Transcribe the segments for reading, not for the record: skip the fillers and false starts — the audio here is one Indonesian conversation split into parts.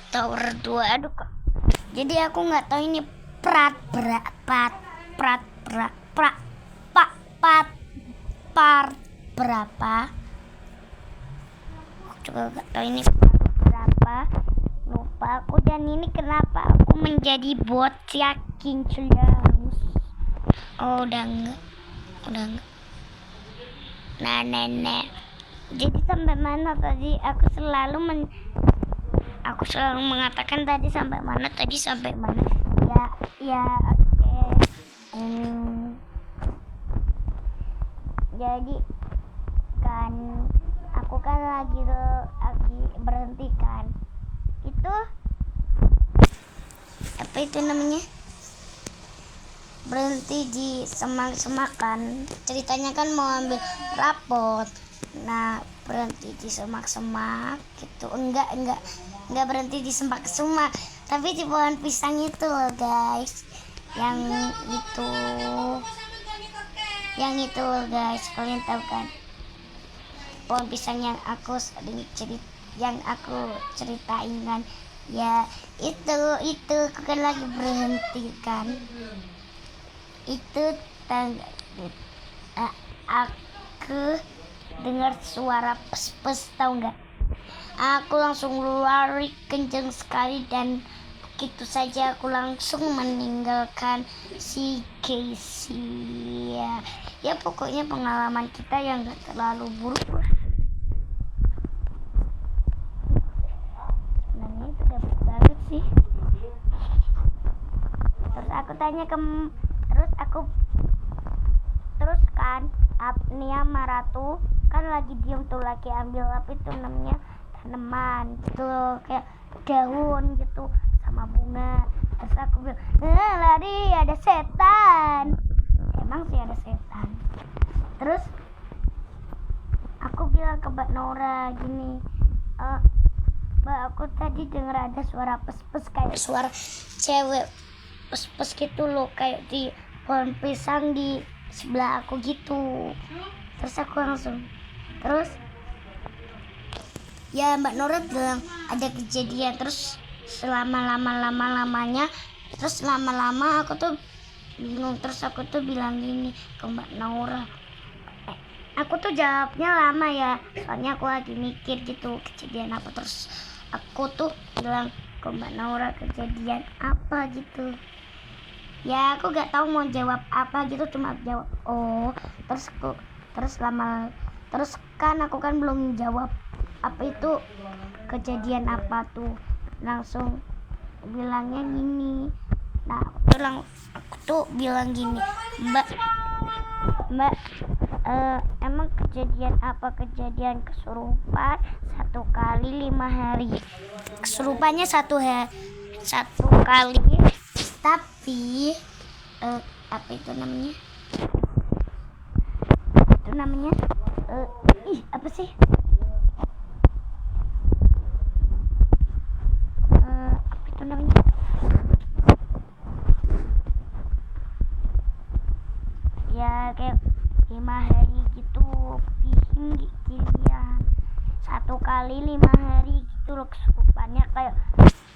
tower 2. Aduh kok. Jadi aku nggak tahu ini prat berapa. Aku juga nggak tahu ini berapa. Lupa aku, dan ini kenapa aku menjadi bocah kinclus. Oh, udah enggak. Nah. Jadi sampai mana tadi? Aku selalu mengatakan tadi sampai mana? Ya, oke. Jadi kan aku kan lagi berhenti kan. Itu apa itu namanya? Berhenti di semak-semakan. Ceritanya kan mau ambil rapot. Nah, berhenti di semak-semak gitu. Enggak berhenti di semak-semak, tapi di pohon pisang itu loh, guys. Yang itu loh, guys. Kalian tahu kan? Pohon pisang yang aku ceritain kan. Ya, itu aku kan lagi berhenti kan. Itu aku dengar suara pes-pes, tahu nggak? Aku langsung lari kencang sekali, dan begitu saja aku langsung meninggalkan si Casey. Ya pokoknya pengalaman kita yang nggak terlalu buruk lah. Sebenarnya itu dapat banget sih. Terus aku tanya terus kan Nia Maratu kan lagi diem tuh, lagi ambil apa itu namanya, tanaman gitu, kayak daun gitu sama bunga. Terus aku bilang, lari, ada setan. Emang sih ada setan. Terus aku bilang ke Mbak Nora gini, Mbak, aku tadi dengar ada suara pes-pes, kayak suara cewek pes-pes gitu loh, kayak di pohon pisang di sebelah aku gitu. Terus aku terus ya Mbak Nora bilang ada kejadian. Terus lama-lama aku tuh bingung. Terus aku tuh bilang gini ke Mbak Nora, aku tuh jawabnya lama ya, soalnya aku lagi mikir gitu kejadian apa. Terus aku tuh bilang ke Mbak Nora kejadian apa gitu. Ya aku gak tahu mau jawab apa gitu, cuma jawab terus kan aku kan belum jawab apa itu kejadian apa tuh, langsung bilangnya gini. Nah aku tuh bilang gini, Mbak, emang kejadian apa? Kejadian kesurupan 1 kali 5 hari. Kesurupannya 1 kali, tapi apa itu namanya? Apa sih? Apa itu namanya? Ya kayak 5 hari gitu, kalian 1 kali 5 hari gitu loh kesurupannya. Kayak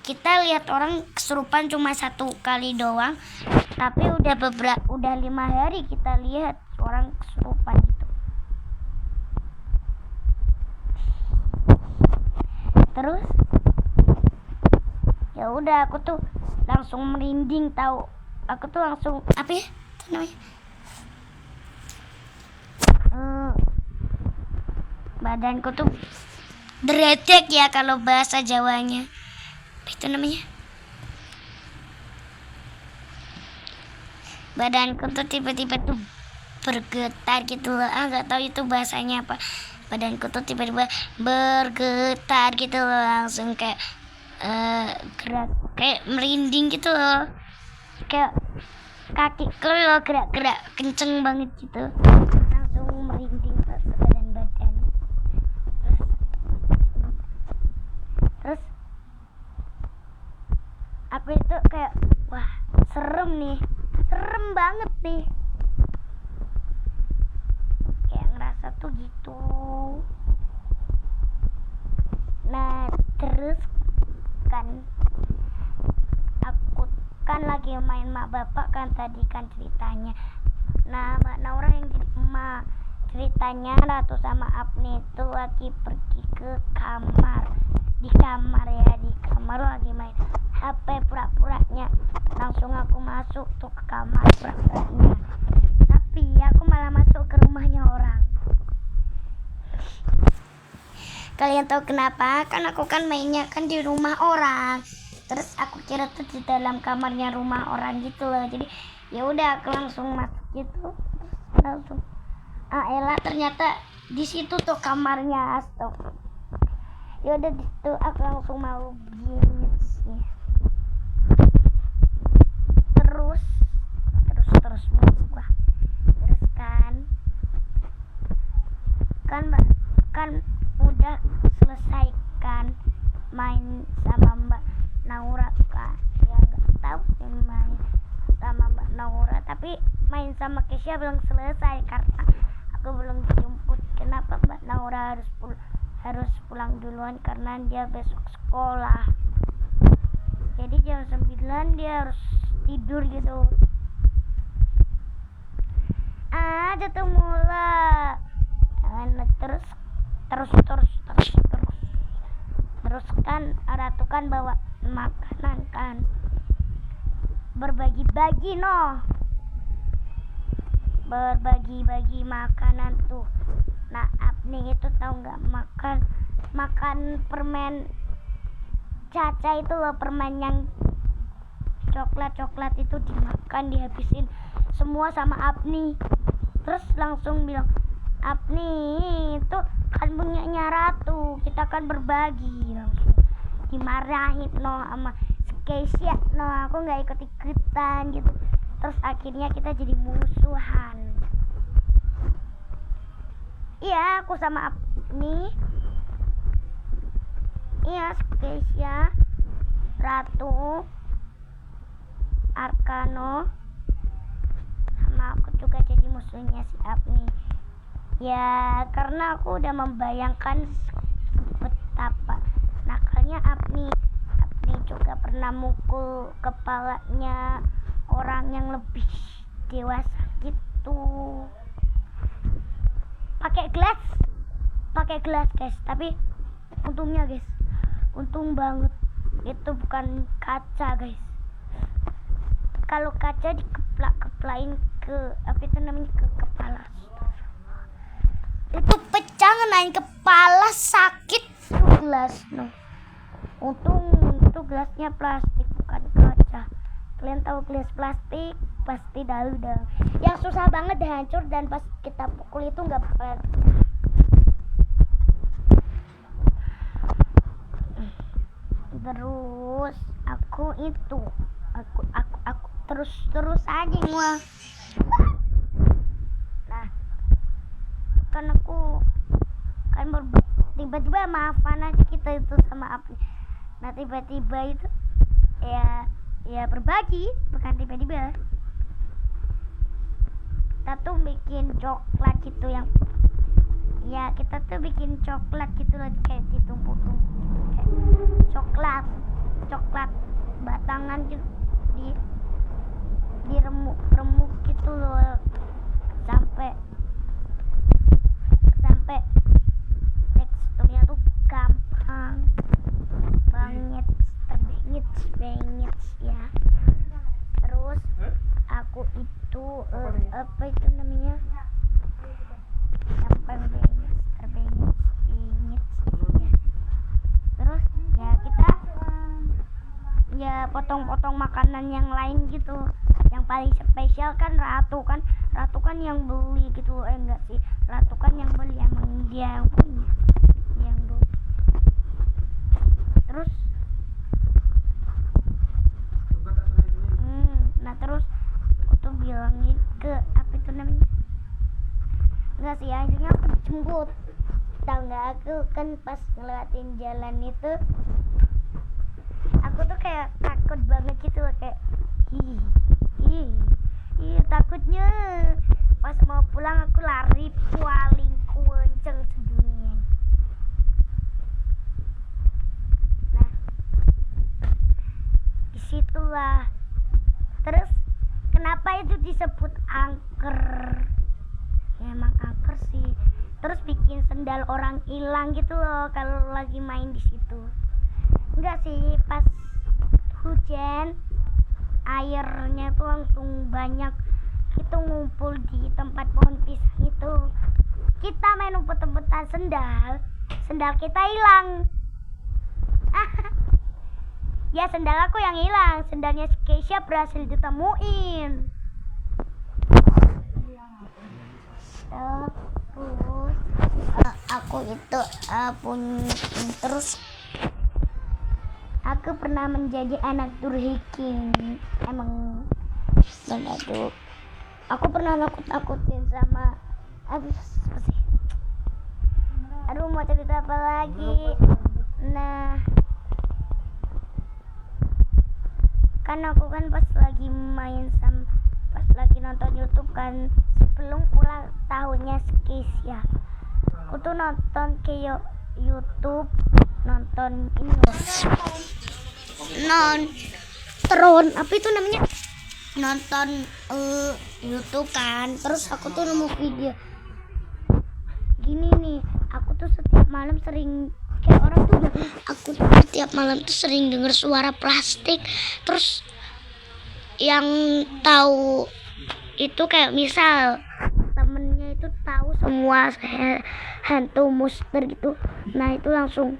kita lihat orang kesurupan cuma 1 kali doang, tapi udah 5 hari kita lihat orang kesurupan gitu. Terus ya udah aku tuh langsung merinding, tahu. Aku tuh langsung apa ya itu namanya, badanku tuh dredeg ya kalau bahasa Jawanya. Apa itu namanya? Badanku tuh tiba-tiba tuh bergetar gitu loh. Nggak tahu itu bahasanya apa. Badanku tuh tiba-tiba bergetar gitu loh, langsung kayak gerak, kayak merinding gitu loh, kayak kakiku loh gerak-gerak kenceng banget gitu, langsung merinding ke badan. Terus aku itu kayak, wah serem banget nih, kayak ngerasa tuh gitu. Nah terus aku kan lagi main mak bapak kan tadi kan ceritanya. Nah, Mbak Naura yang jadi emak. Ceritanya Ratu sama Apni itu lagi pergi ke kamar. Di kamar lagi main HP pura-puranya. Langsung aku masuk tuh ke kamar pura-puranya. Tapi aku malah masuk ke rumahnya orang. Kalian tahu kenapa? Kan aku kan mainnya kan di rumah orang. Terus aku kira tuh di dalam kamarnya rumah orang gitu loh. Jadi ya udah aku langsung masuk gitu. Langsung elah ternyata di situ tuh kamarnya. Astagfirullah. Ya udah di situ aku langsung mau gini sih. Terus gua. Terus kan udah selesaikan main sama Mbak Naura kan. Ya nggak tahu main sama Mbak Naura, tapi main sama Kesya belum selesai karena aku belum dijemput. Kenapa Mbak Naura harus pulang duluan? Karena dia besok sekolah. Jadi jam 9 dia harus tidur gitu. Jatuh mula. Terus kan Ratu kan bawa makanan kan. Berbagi-bagi makanan tuh. Nah, Apni itu tahu nggak makan permen Caca itu loh, permen yang coklat itu dihabisin semua sama Apni. Terus langsung bilang, Apni itu kan punyanya Ratu, kita kan berbagi. Langsung dimarahin sama Kesya. Aku nggak ikut-ikutan gitu. Terus akhirnya kita jadi musuhan. Iya, aku sama Apni. Iya, Kesya, Ratu, Arkano, sama aku juga jadi musuhnya si Apni. Ya karena aku udah membayangkan betapa nakalnya Apni juga pernah mukul kepalanya orang yang lebih dewasa gitu. Pakai gelas guys, tapi untung banget itu bukan kaca guys. Kalau kaca dikeplain ke ke kepala, itu pecah ngenain kepala, sakit tuh gelas. Untung itu gelasnya plastik bukan kaca. Kalian tahu gelas plastik pasti dah yang susah banget hancur, dan pas kita pukul itu nggak bakal. Terus aku terus aja gua. Nah, kan aku kan tiba-tiba maafan aja kita itu sama Apni. Nah, tiba-tiba itu ya berbagi, bukan tiba-tiba. Kita tuh bikin coklat gitu kita tuh bikin coklat gitu loh, kayak ditumpuk-tumpuk kayak coklat batangan gitu, diremuk gitu loh sampai teksturnya tuh gampang banget, terbengit ya. Terus aku itu apa itu namanya, gampang terbengit ya. Terus ya kita potong-potong makanan yang lain gitu. Yang paling spesial kan Ratu kan yang beli gitu. Enggak sih, Ratu kan yang beli, emang dia yang punya, yang beli. Terus terus aku tuh bilangin ke apa itu namanya, enggak sih, akhirnya aku dijemput. Tahu nggak, aku kan pas ngelewatin jalan itu aku tuh kayak takut banget gitu, kayak takutnya. Pas mau pulang aku lari paling kenceng sedunia. Nah, disitulah. Terus kenapa itu disebut angker? Ya emang angker sih. Terus bikin sendal orang hilang gitu loh kalau lagi main di situ. Enggak sih, pas hujan airnya tuh langsung banyak itu ngumpul di tempat pohon pisang itu. Kita main umpet-umpetan sendal kita hilang. Ya sendal aku yang hilang, sendalnya Keisha berhasil ditemuin. Terus aku itu terus aku pernah menjadi anak durhaka. Emang benar tuh. Aku pernah nakut-nakutin sama aduh mau cerita apa lagi. Nah, kan aku kan pas lagi nonton YouTube kan sebelum ulang tahunnya Keisha, aku tuh nonton ke YouTube, nonton ini loh, nonton apa itu namanya, nonton YouTube kan. Terus aku tuh nemu video gini nih, aku tuh setiap malam sering kayak orang tuh aku setiap malam tuh sering dengar suara plastik. Terus yang tahu itu kayak misal temennya itu tahu semua hantu monster gitu, nah itu langsung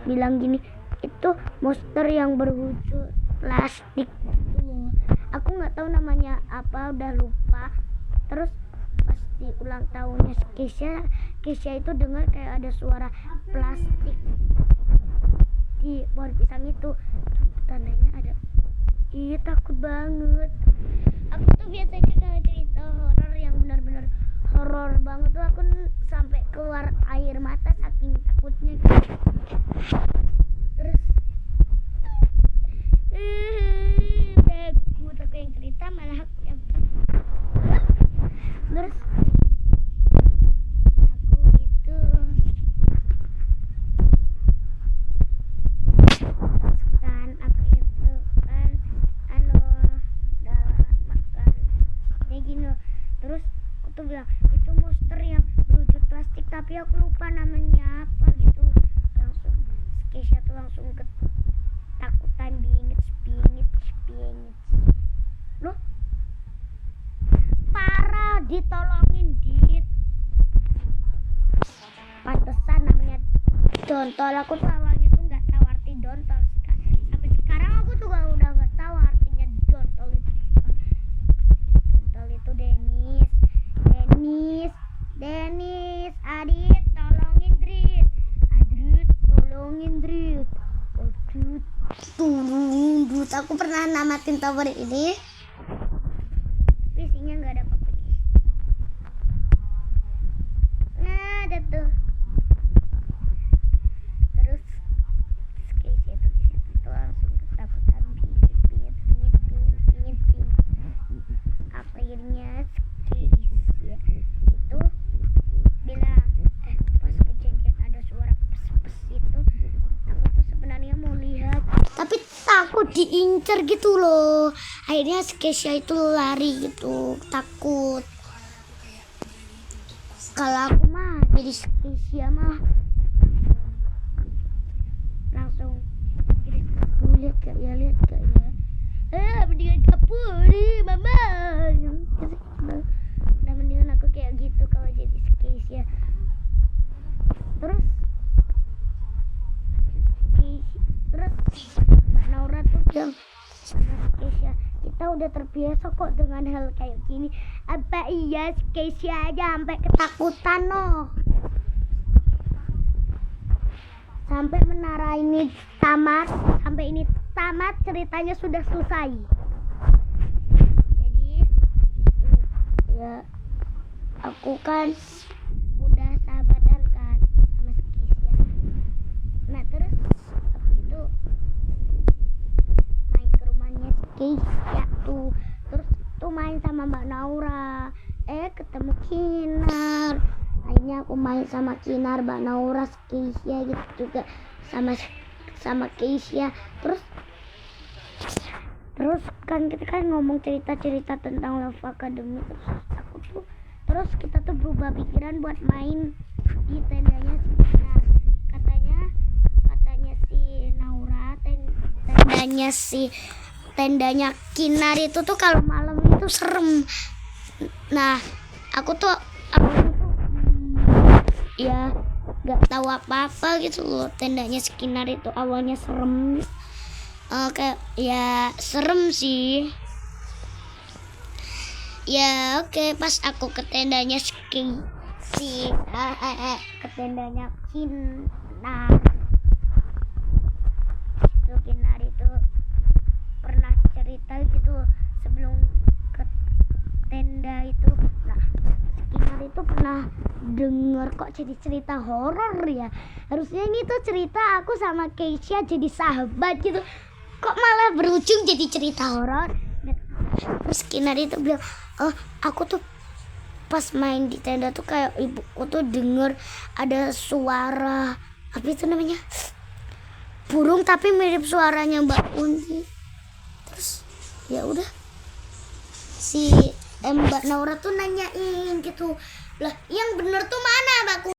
bilang gini, itu monster yang berwujud plastik gitu. Aku nggak tahu namanya apa, udah lupa. Terus pas di ulang tahunnya Keisha itu dengar kayak ada suara plastik di pohon pisang itu, tandanya ada. Iya, takut banget. Aku tuh biasanya kalau cerita horor yang benar-benar horor banget tuh aku sampai keluar air mata saking takutnya. Terus takut aku yang cerita, malah aku yang terus aku itu kan dalam makan kayak gini. Terus aku tuh bilang itu monster yang berwujud plastik, tapi aku lupa namanya apa gitu. Langsung Keisha tuh langsung ketakutan, bingit loh, parah, ditolongin dit. Pantesan namanya dontol. Aku tuh awalnya tuh nggak tahu arti dontol, sampai sekarang aku juga udah nggak tahu artinya dontol itu apa. Dontol itu Denis, Adit tolongin Drit, tolongin Drit, turun Dut. Aku pernah namatin tower ini, tapi isinya nggak ada apa-apanya. Nah ada tuh. Terus Keisha itu langsung ketakutan, pingin. Akhirnya Keisha itu bilang, pas kejadian ada suara pes itu, aku tuh sebenarnya mau lihat, tapi takut diincar gitu loh. Akhirnya Keisha itu lari gitu, takut. Kalau aku mah jadi Keisha mah langsung lihat gak ya, mendingan kabur mama. Udah mendingan aku kayak gitu kalau jadi Keisha. Terus Mbak Naura tuh bilang sama Keisha, kita udah terbiasa kok dengan hal kayak gini. Apa iya Keisha aja sampai ketakutan loh. Sampai menara ini tamat, ceritanya sudah selesai. Jadi ya aku kan udah sahabatan kan sama Keisha. Nah terus aku itu main ke rumahnya Keisha tuh. Terus tuh main sama Mbak Naura, ketemu Kinar. Akhirnya aku main sama Kinar, Mbak Naura, Keisha gitu juga sama Keisha. Terus Terus kan kita kan ngomong cerita-cerita tentang Love Academy, terus kita tuh berubah pikiran buat main di tendanya si Kinar. Katanya si Naura, tendanya Kinar itu tuh kalau malam itu serem. Nah, aku tuh ya nggak tahu apa-apa gitu loh. Tendanya si Kinar itu awalnya serem, kayak ya serem sih. Ya oke, pas aku ke tendanya ke tendanya Kinar. Itu Kinar itu pernah cerita gitu sebelum ke tenda itu. Nah, Kinar itu pernah denger kok jadi cerita horor ya. Harusnya ini tuh cerita aku sama Keisha jadi sahabat gitu. Kok malah berujung jadi cerita horor. Terus Kinar itu bilang, aku tuh pas main di tenda tuh kayak ibuku tuh denger ada suara apa itu namanya, burung tapi mirip suaranya Mbak Unti. Terus ya udah si Mbak Naura tuh nanyain gitu, lah yang bener tuh mana Mbak